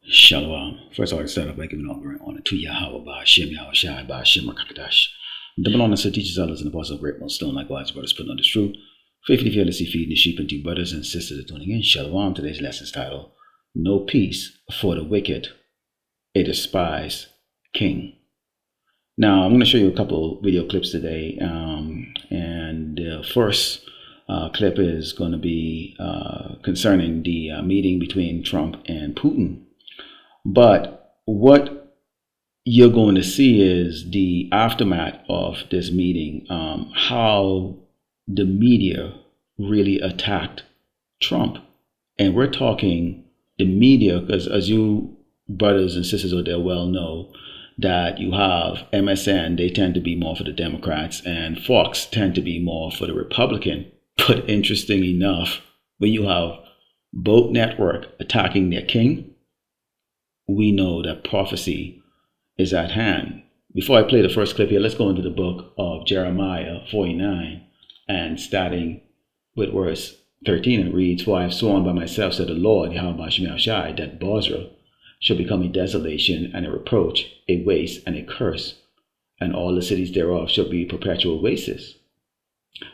Shalom. First, I want to start off by giving all glory and honor to Yahweh, Ba'ashem, Yahweh Shai, Ba'ashem, Rakakadash. Double honor to teachers, others, and apostles of great millstone, likewise, brothers putting on this truth. Faithfully, fearlessly feeding the sheep and to brothers and sisters that tuning in. Shalom. Today's lesson's title: No Peace for the Wicked, a Despised King. Now, I'm going to show you a couple video clips today, and the first clip is going to be concerning the meeting between Trump and Putin. But what you're going to see is the aftermath of this meeting, how the media really attacked Trump. And we're talking the media, because as you brothers and sisters out there well know, that you have MSN, they tend to be more for the Democrats, and Fox tend to be more for the Republican. But interesting enough, when you have both network attacking their king, we know that prophecy is at hand. Before I play the first clip here, let's go into the book of Jeremiah 49 and starting with verse 13, and it reads, "For I have sworn by myself, said the Lord, Yahweh Shai, that Bozrah shall become a desolation and a reproach, a waste and a curse, and all the cities thereof shall be perpetual wastes.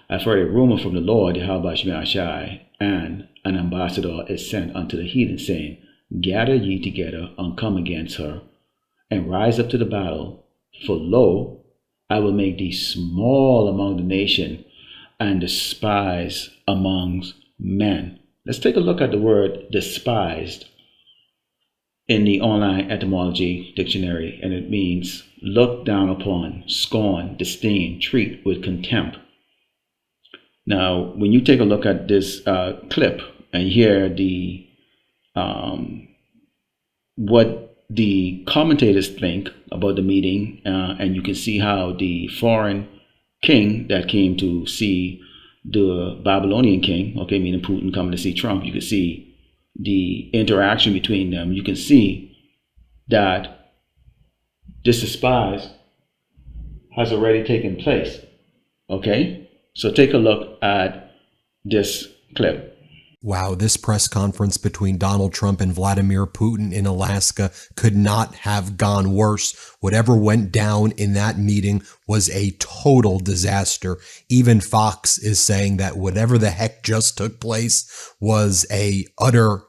I've heard a rumor from the Lord, Yahweh Shai, and an ambassador is sent unto the heathen, saying, Gather ye together and come against her, and rise up to the battle. For lo, I will make thee small among the nation, and despised amongst men." Let's take a look at the word despised in the online etymology dictionary, and it means look down upon, scorn, disdain, treat with contempt. Now, when you take a look at this clip and hear the what the commentators think about the meeting, and you can see how the foreign king that came to see the Babylonian king, okay, meaning Putin coming to see Trump, you can see the interaction between them. You can see that this despise has already taken place, okay? So take a look at this clip. Wow, this press conference between Donald Trump and Vladimir Putin in Alaska could not have gone worse. Whatever went down in that meeting was a total disaster. Even Fox is saying that whatever the heck just took place was a utter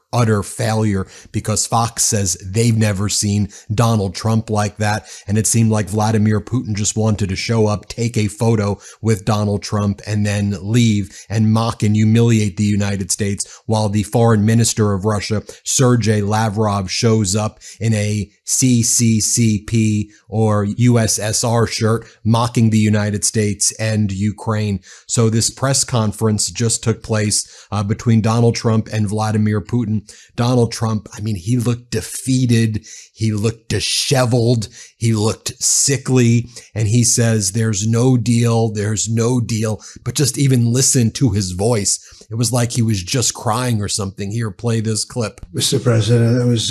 failure, because Fox says they've never seen Donald Trump like that. And it seemed like Vladimir Putin just wanted to show up, take a photo with Donald Trump, and then leave and mock and humiliate the United States, while the foreign minister of Russia, Sergei Lavrov, shows up in a CCCP or USSR shirt, mocking the United States and Ukraine. So this press conference just took place between Donald Trump and Vladimir Putin. Donald Trump, I mean, he looked defeated. He looked disheveled. He looked sickly. And he says, there's no deal. There's no deal. But just even listen to his voice. It was like he was just crying or something. Here, play this clip. Mr. President, that was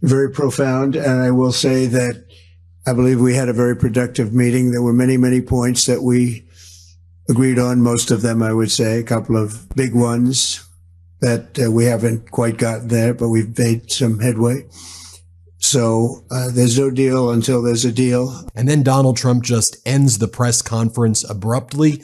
very profound. And I will say that I believe we had a very productive meeting. There were many, many points that we agreed on. Most of them, I would say, a couple of big ones that we haven't quite gotten there, but we've made some headway. So there's no deal until there's a deal. And then Donald Trump just ends the press conference abruptly.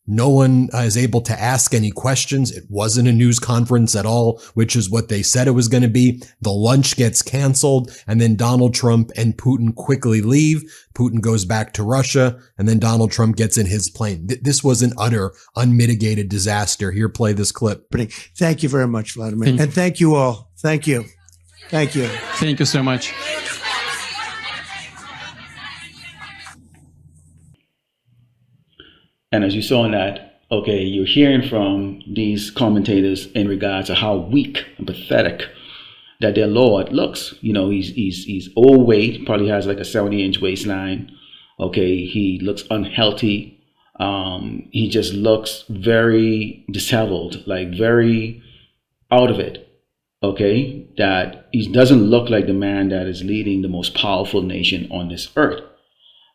No one is able to ask any questions. It wasn't a news conference at all, which is what they said it was going to be. The lunch gets canceled, and then Donald Trump and Putin quickly leave. Putin goes back to Russia, and then Donald Trump gets in his plane. This was an utter, unmitigated disaster. Here, play this clip. Thank you very much, Vladimir. And thank you all. Thank you. Thank you. Thank you so much. And as you saw in that, okay, you're hearing from these commentators in regards to how weak and pathetic that their Lord looks. You know, he's overweight, probably has like a 70-inch waistline. Okay, he looks unhealthy. He just looks very disheveled, like very out of it. Okay, that he doesn't look like the man that is leading the most powerful nation on this earth.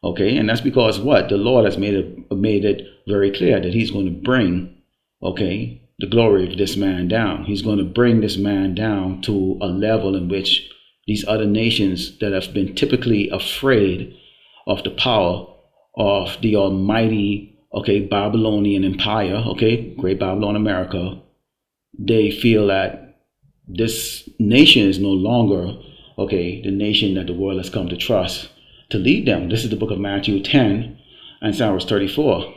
Okay, and that's because what? The Lord has made it very clear that he's going to bring, okay, the glory of this man down. He's going to bring this man down to a level in which these other nations that have been typically afraid of the power of the almighty, Babylonian Empire, Great Babylon America, they feel that this nation is no longer, the nation that the world has come to trust to lead them. This is the book of Matthew 10 and Psalms 34.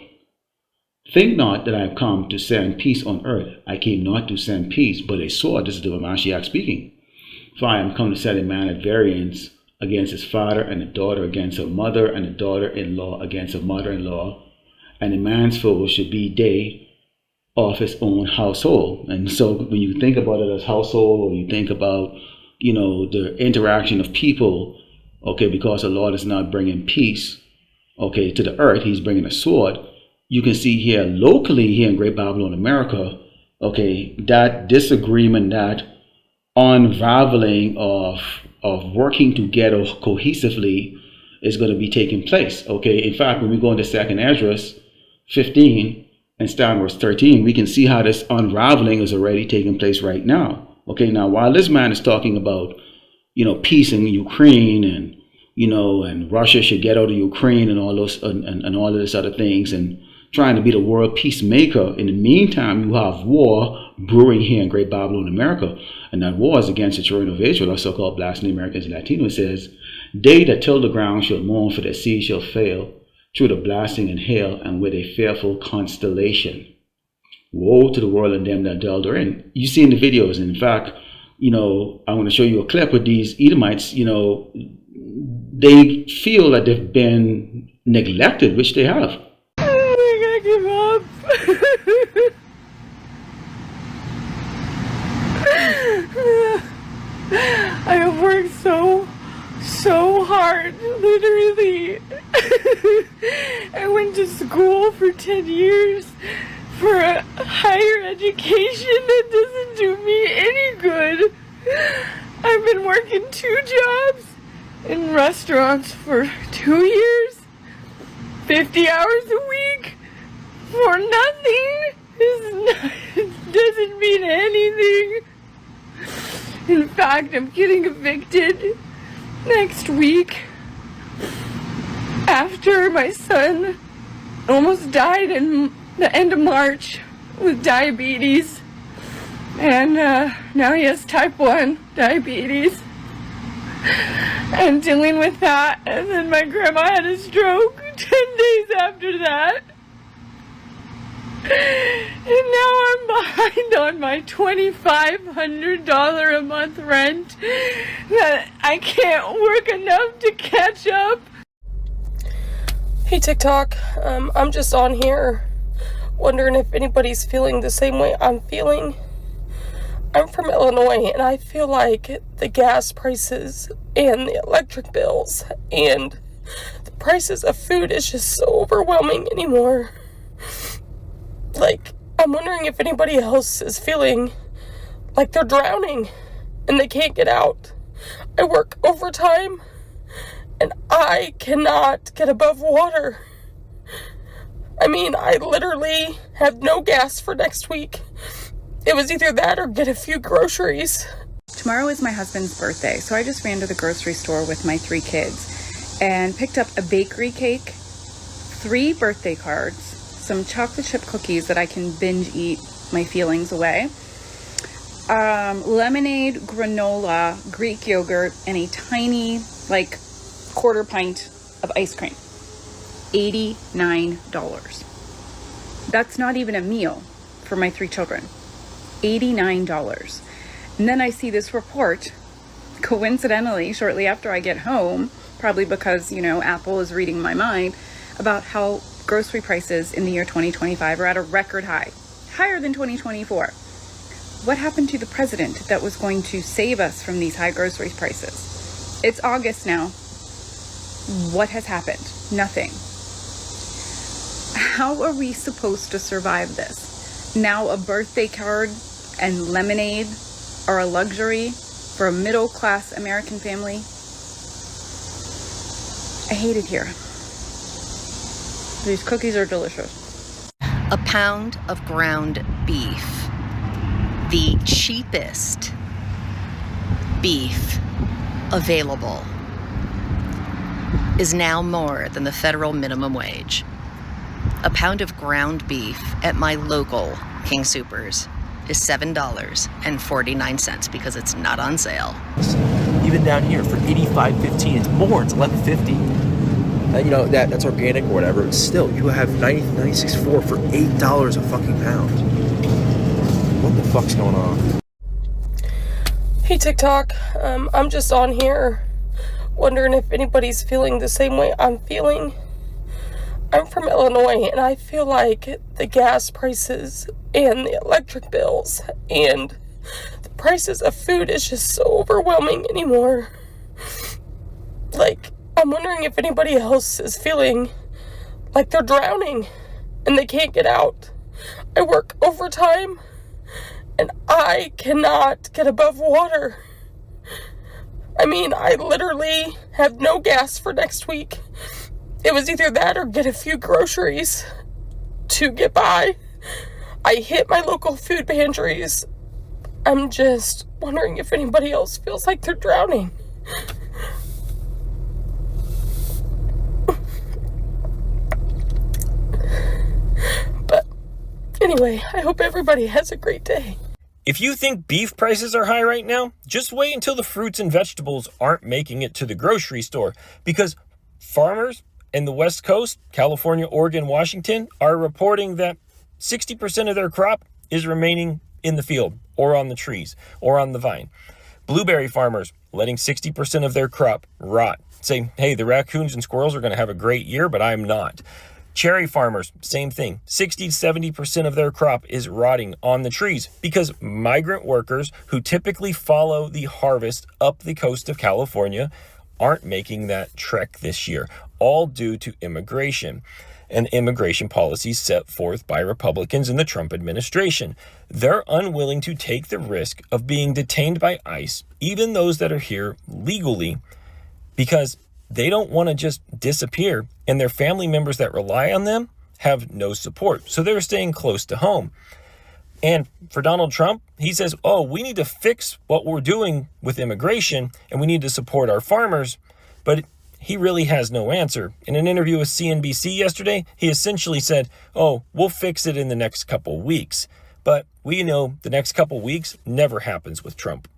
Think not that I have come to send peace on earth. I came not to send peace, but a sword. This is the Mashiach speaking. For I am come to set a man at variance against his father, and a daughter against her mother, and a daughter-in-law against her mother-in-law. And a man's foe should be they of his own household. And so when you think about it as household, or you think about, the interaction of people, because the Lord is not bringing peace, to the earth, he's bringing a sword. You can see here locally, here in Great Babylon, America, that disagreement, that unraveling of working together cohesively is going to be taking place. In fact, when we go into 2nd Ezra 15 and start verse 13, we can see how this unraveling is already taking place right now. Now while this man is talking about, peace in Ukraine and, and Russia should get out of Ukraine and all those and all of this other things and trying to be the world peacemaker, in the meantime, you have war brewing here in Great Babylon, America. And that war is against the children of Israel, or so-called Blacks and Americans and Latinos. It says, they that till the ground shall mourn, for their seed shall fail through the blasting and hail and with a fearful constellation. Woe to the world and them that dwell therein. You see in the videos, and in fact, I want to show you a clip with these Edomites. They feel that they've been neglected, which they have. I think I give up. I have worked so hard, literally. I went to school for 10 years for a higher education that doesn't do me any good. I've been working 2 jobs in restaurants for 2 years, 50 hours a week for nothing. It doesn't mean anything. In fact, I'm getting evicted next week after my son almost died in the end of March with diabetes, and now he has type 1 diabetes, and dealing with that. And then my grandma had a stroke 10 days after that, and now I'm behind on my $2,500 a month rent that I can't work enough to catch up. Hey TikTok, I'm just on here wondering if anybody's feeling the same way I'm feeling. I'm from Illinois, and I feel like the gas prices and the electric bills and the prices of food is just so overwhelming anymore. Like, I'm wondering if anybody else is feeling like they're drowning and they can't get out. I work overtime and I cannot get above water. I mean, I literally have no gas for next week. It was either that or get a few groceries. Tomorrow is my husband's birthday, so I just ran to the grocery store with my 3 kids and picked up a bakery cake, 3 birthday cards, some chocolate chip cookies that I can binge eat my feelings away, lemonade, granola, Greek yogurt, and a tiny, quarter pint of ice cream. $89. That's not even a meal for my 3 children. $89. And then I see this report, coincidentally, shortly after I get home, probably because, Apple is reading my mind, about how grocery prices in the year 2025 are at a record high, higher than 2024. What happened to the president that was going to save us from these high grocery prices? It's August now. What has happened? Nothing. How are we supposed to survive this? Now a birthday card and lemonade are a luxury for a middle-class American family? I hate it here. These cookies are delicious. A pound of ground beef, the cheapest beef available is now more than the federal minimum wage. A pound of ground beef at my local King Soopers is $7.49 because it's not on sale. Even down here for $85.15, it's more, it's $11.50. That's organic or whatever. Still, you have 96.4 for $8 a fucking pound. What the fuck's going on? Hey TikTok, I'm just on here wondering if anybody's feeling the same way I'm feeling. I'm from Illinois, and I feel like the gas prices and the electric bills and the prices of food is just so overwhelming anymore. Like, I'm wondering if anybody else is feeling like they're drowning and they can't get out. I work overtime, and I cannot get above water. I mean, I literally have no gas for next week. It was either that or get a few groceries to get by. I hit my local food pantries. I'm just wondering if anybody else feels like they're drowning. But anyway, I hope everybody has a great day. If you think beef prices are high right now, just wait until the fruits and vegetables aren't making it to the grocery store, because farmers in the West Coast, California, Oregon, Washington, are reporting that 60% of their crop is remaining in the field or on the trees or on the vine. Blueberry farmers letting 60% of their crop rot, saying, hey, the raccoons and squirrels are going to have a great year, but I'm not. Cherry farmers, same thing. 60 to 70% of their crop is rotting on the trees because migrant workers who typically follow the harvest up the coast of California aren't making that trek this year, all due to immigration and immigration policies set forth by Republicans in the Trump administration. They're unwilling to take the risk of being detained by ICE, even those that are here legally, because they don't want to just disappear, and their family members that rely on them have no support. So they're staying close to home. And for Donald Trump, he says, we need to fix what we're doing with immigration, and we need to support our farmers. But he really has no answer. In an interview with CNBC yesterday, he essentially said, we'll fix it in the next couple weeks. But we know the next couple weeks never happens with Trump.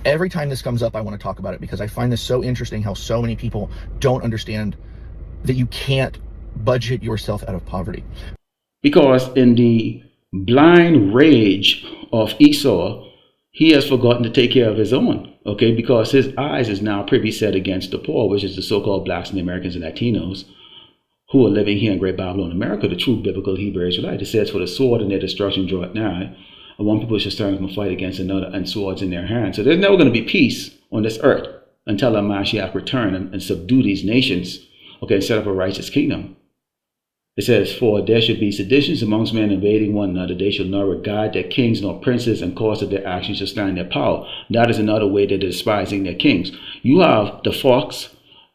Every time this comes up, I want to talk about it because I find this so interesting how so many people don't understand that you can't budget yourself out of poverty. Because in the blind rage of Esau, he has forgotten to take care of his own, okay? Because his eyes is now privy set against the poor, which is the so-called blacks and Americans and Latinos who are living here in Great Babylon, America, the true biblical Hebrew Israelites. It says, for the sword and their destruction draweth nigh, and one people shall stand and fight against another, and swords in their hands. So there's never going to be peace on this earth until our Mashiach return and subdue these nations, okay, and set up a righteous kingdom. It says, for there should be seditions amongst men invading one another. They shall not regard their kings nor princes, and cause of their actions shall stand their power. That is another way they're despising their kings. You have the Fox,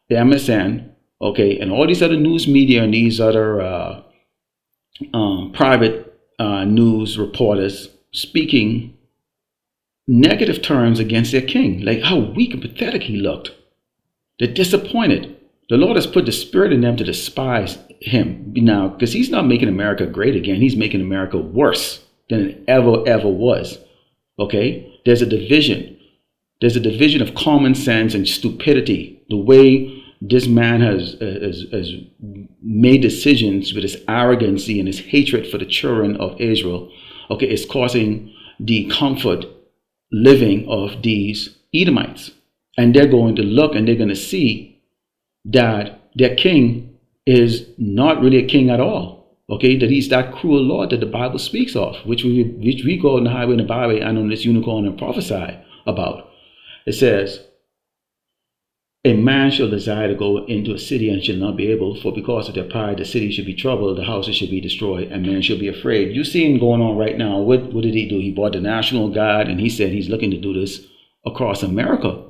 the MSN, okay, and all these other news media and these other private news reporters speaking negative terms against their king, like how weak and pathetic he looked. They're disappointed. The Lord has put the spirit in them to despise him now, because he's not making America great again. He's making America worse than it ever was. Okay? There's a division. There's a division of common sense and stupidity. The way this man has made decisions with his arrogancy and his hatred for the children of Israel, okay, is causing the comfort living of these Edomites. And they're going to look and they're going to see that their king is not really a king at all. Okay, that he's that cruel Lord that the Bible speaks of, which we go on the highway and the byway and on this unicorn and prophesy about. It says, a man shall desire to go into a city and shall not be able, for because of their pride the city should be troubled, the houses should be destroyed, and men shall be afraid. You see him going on right now. What did he do? He bought the National Guard, and he said he's looking to do this across America.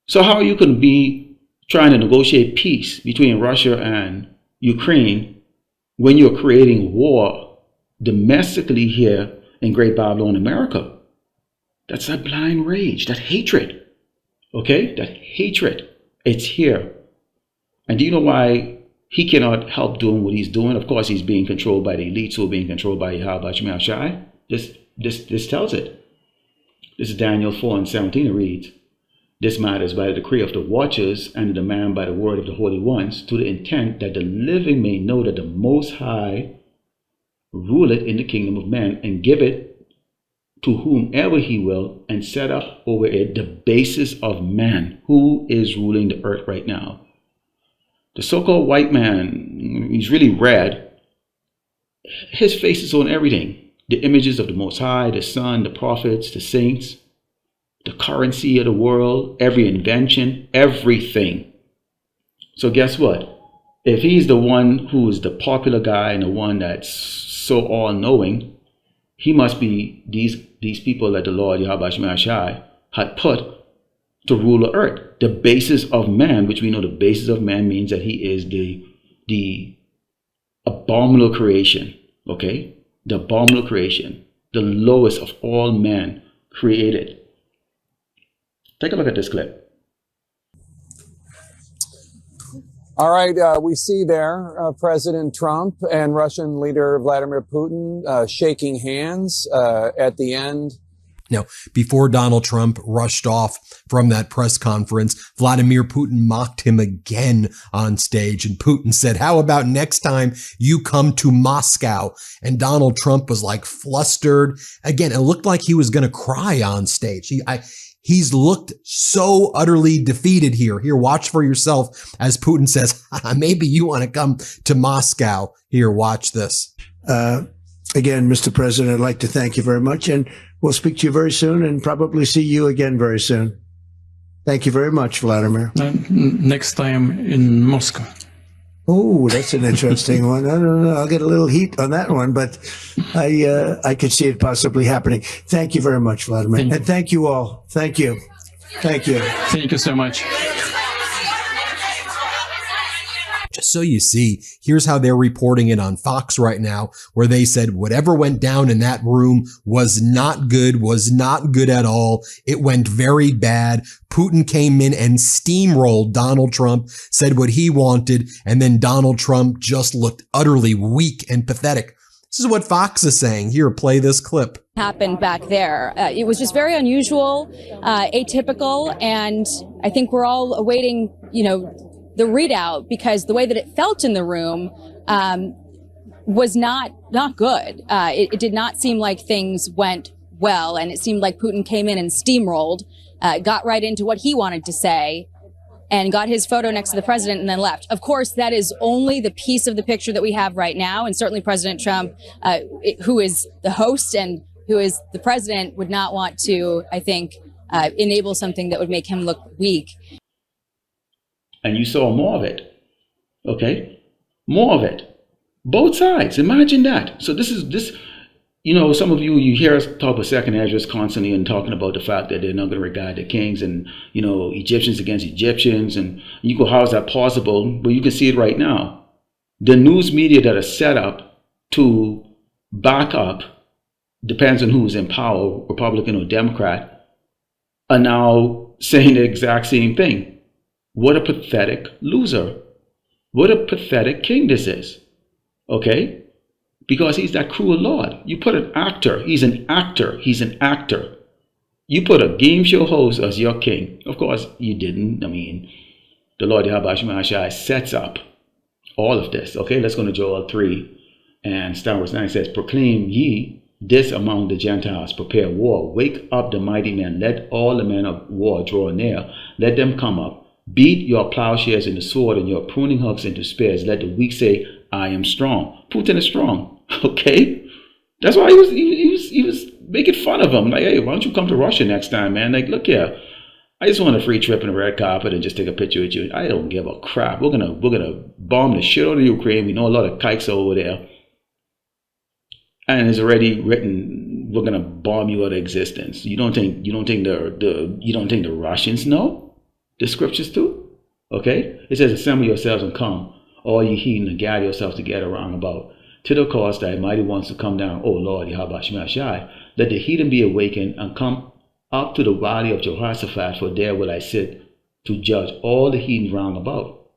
So how you can be trying to negotiate peace between Russia and Ukraine when you're creating war domestically here in Great Babylon, America? That's that blind rage, that hatred. Okay? That hatred, it's here. And do you know why he cannot help doing what he's doing? Of course, he's being controlled by the elites who are being controlled by Yahweh Shemel Shai. This tells it. This is Daniel 4:17. It reads, "This matter is by the decree of the watchers and the demand by the word of the holy ones, to the intent that the living may know that the Most High ruleth in the kingdom of men, and give it to whomever he will, and set up over it the basis of man." Who is ruling the earth right now? The so-called white man, he's really red. His face is on everything. The images of the Most High, the Son, the prophets, the saints, the currency of the world, every invention, everything. So guess what? If he's the one who is the popular guy and the one that's so all-knowing, he must be these people that the Lord Yahweh Shemel Shai had put to rule the earth. The basis of man, which we know the basis of man means that he is the abominable creation. Okay? The abominable creation. The lowest of all men created. Take a look at this clip. All right, we see there President Trump and Russian leader Vladimir Putin shaking hands at the end. Now, before Donald Trump rushed off from that press conference, Vladimir Putin mocked him again on stage. And Putin said, "How about next time you come to Moscow?" And Donald Trump was like flustered. Again, it looked like he was going to cry on stage. He's looked so utterly defeated here. Here, watch for yourself as Putin says, "Maybe you want to come to Moscow." Here, watch this. Again, Mr. President, I'd like to thank you very much, and we'll speak to you very soon and probably see you again very soon. Thank you very much, Vladimir. Next time in Moscow. Oh, that's an interesting one. I don't know. I'll get a little heat on that one, but I could see it possibly happening. Thank you very much, Vladimir. And thank you all. Thank you. Thank you. Thank you so much. Just so you see, here's how they're reporting it on Fox right now, where they said whatever went down in that room was not good at all. It went very bad. Putin came in and steamrolled Donald Trump, said what he wanted, and then Donald Trump just looked utterly weak and pathetic. This is what Fox is saying. Here, play this clip. Happened back there. It was just very unusual, atypical, and I think we're all awaiting, the readout, because the way that it felt in the room was not good. It did not seem like things went well, and it seemed like Putin came in and steamrolled, got right into what he wanted to say, and got his photo next to the president and then left. Of course, that is only the piece of the picture that we have right now, and certainly President Trump, who is the host and who is the president, would not want to, I think, enable something that would make him look weak. And you saw more of it. Okay? More of it. Both sides. Imagine that. So this, some of you hear us talk about second address constantly and talking about the fact that they're not going to regard the kings and, Egyptians against Egyptians. And you go, how is that possible? But you can see it right now. The news media that are set up to back up, depends on who's in power, Republican or Democrat, are now saying the exact same thing. What a pathetic loser. What a pathetic king this is. Okay? Because he's that cruel Lord. You put an actor. He's an actor. You put a game show host as your king. Of course, you didn't. The Lord Yahweh Shemel Shai sets up all of this. Okay? Let's go to Joel 3. And verse 9 says, "Proclaim ye this among the Gentiles, prepare war. Wake up the mighty men. Let all the men of war draw near. Let them come up. Beat your plowshares into sword and your pruning hooks into spears. Let the weak say, I am strong." Putin is strong. Okay? That's why he was making fun of him. Like, hey, why don't you come to Russia next time, man? Like, look here. I just want a free trip in the red carpet and just take a picture with you. I don't give a crap. We're gonna bomb the shit out of Ukraine. We know a lot of kikes over there. And it's already written, we're gonna bomb you out of existence. You don't think the Russians know? The scriptures too, okay? It says, "Assemble yourselves and come, all ye heathen, and gather yourselves together round about, to the cause thy mighty ones to come down. O Lord, Yahweh Shemel Shai, let the heathen be awakened and come up to the valley of Jehoshaphat, for there will I sit to judge all the heathen round about.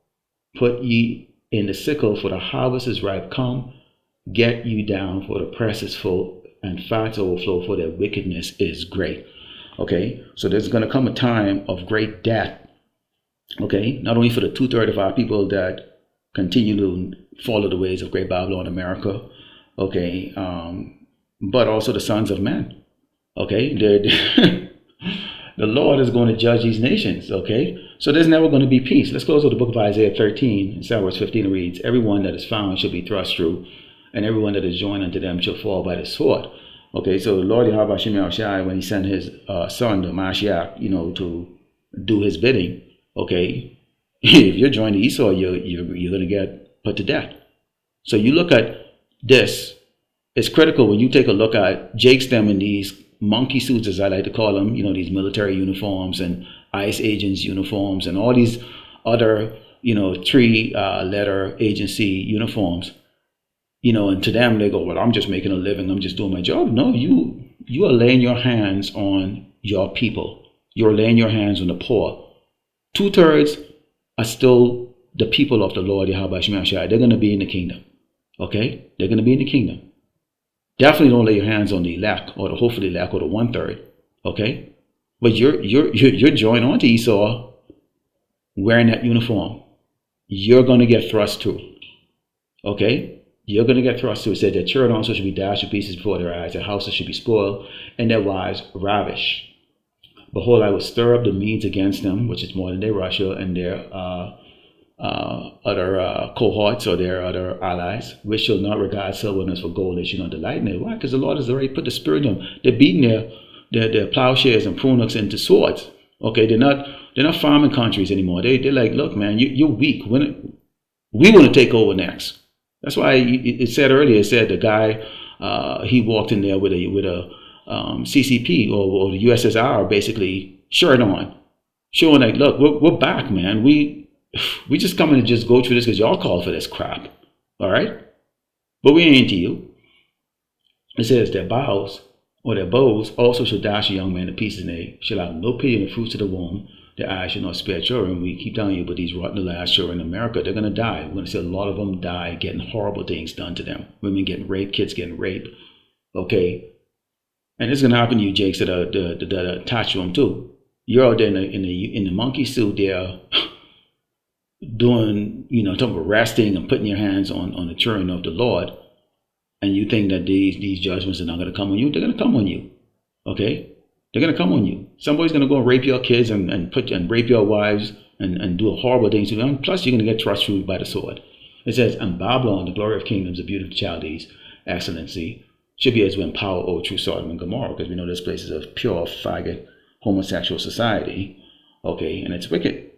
Put ye in the sickle, for the harvest is ripe. Come, get you down, for the press is full, and fats overflow, for their wickedness is great. Okay, so there's going to come a time of great death. Okay, not only for the 2/3 of our people that continue to follow the ways of Great Babylon America, okay, but also the sons of men. Okay, the Lord is going to judge these nations. Okay, so there's never going to be peace. Let's close with the book of Isaiah 13, and start verse 15 reads, everyone that is found shall be thrust through, and everyone that is joined unto them shall fall by the sword. Okay, so the Lord Yahweh Hashem Yahushai, when he sent his son, the Mashiach, to do his bidding, okay, if you're joined to Esau, you're going to get put to death. So you look at this, it's critical when you take a look at Jake's them in these monkey suits, as I like to call them, these military uniforms and ICE agents uniforms and all these other, 3-letter agency uniforms, and to them they go, well, I'm just making a living, I'm just doing my job. No, you are laying your hands on your people. You're laying your hands on the poor. 2/3 are still the people of the Lord Yahweh Hashem Yahushai. They're going to be in the kingdom. Okay, they're going to be in the kingdom. Definitely don't lay your hands on the elect or the hopefully elect or the 1/3. Okay, but you're joined on to Esau wearing that uniform. You're going to get thrust through. Okay. You're going to get thrust through. It said their children also should be dashed to pieces before their eyes. Their houses should be spoiled, and their wives ravished. Behold, I will stir up the Medes against them, which is more than their Russia, and their other cohorts or their other allies, which shall not regard silverness for gold. They should not delight in it. Why? Because the Lord has already put the spirit in them. They're beating their plowshares and prunuks into swords. Okay, they're not farming countries anymore. They're like, look, man, you're weak. We want to take over next. That's why it said earlier. It said the guy he walked in there with a CCP or the USSR basically shirt on, showing like, look, we're back, man. We just coming to just go through this because y'all called for this crap, all right? But we ain't into you. It says their bows or their bows also shall dash a young man to pieces, and they shall have no pity in the fruits of the womb. Their eyes shall not spare children. We keep telling you, but these rotten last children in America, they're going to die. We're going to see a lot of them die getting horrible things done to them. Women getting raped, kids getting raped. Okay? And it's going to happen to you, Jakes, that are attached to them too. You're out there in the monkey suit there doing, talking about resting and putting your hands on the children of the Lord. And you think that these judgments are not going to come on you. They're going to come on you. Okay? They're going to come on you. Somebody's going to go and rape your kids and rape your wives and do horrible things to them. Plus, you're going to get thrust through by the sword. It says, and Babylon, the glory of kingdoms, the beauty of Chaldees, excellency, should be as when power owed through Sodom and Gomorrah, because we know this place is a pure, faggot, homosexual society. Okay, and it's wicked.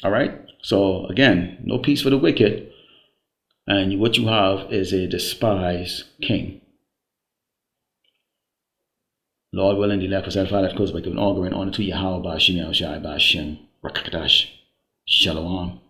All right? So, again, no peace for the wicked. And what you have is a despised king. Lord willing, the left was satisfied, close by giving all glory and honor to Yahweh, Ba'ashem, Yahushai, Ba'ashem, Rakakadash, Shalom.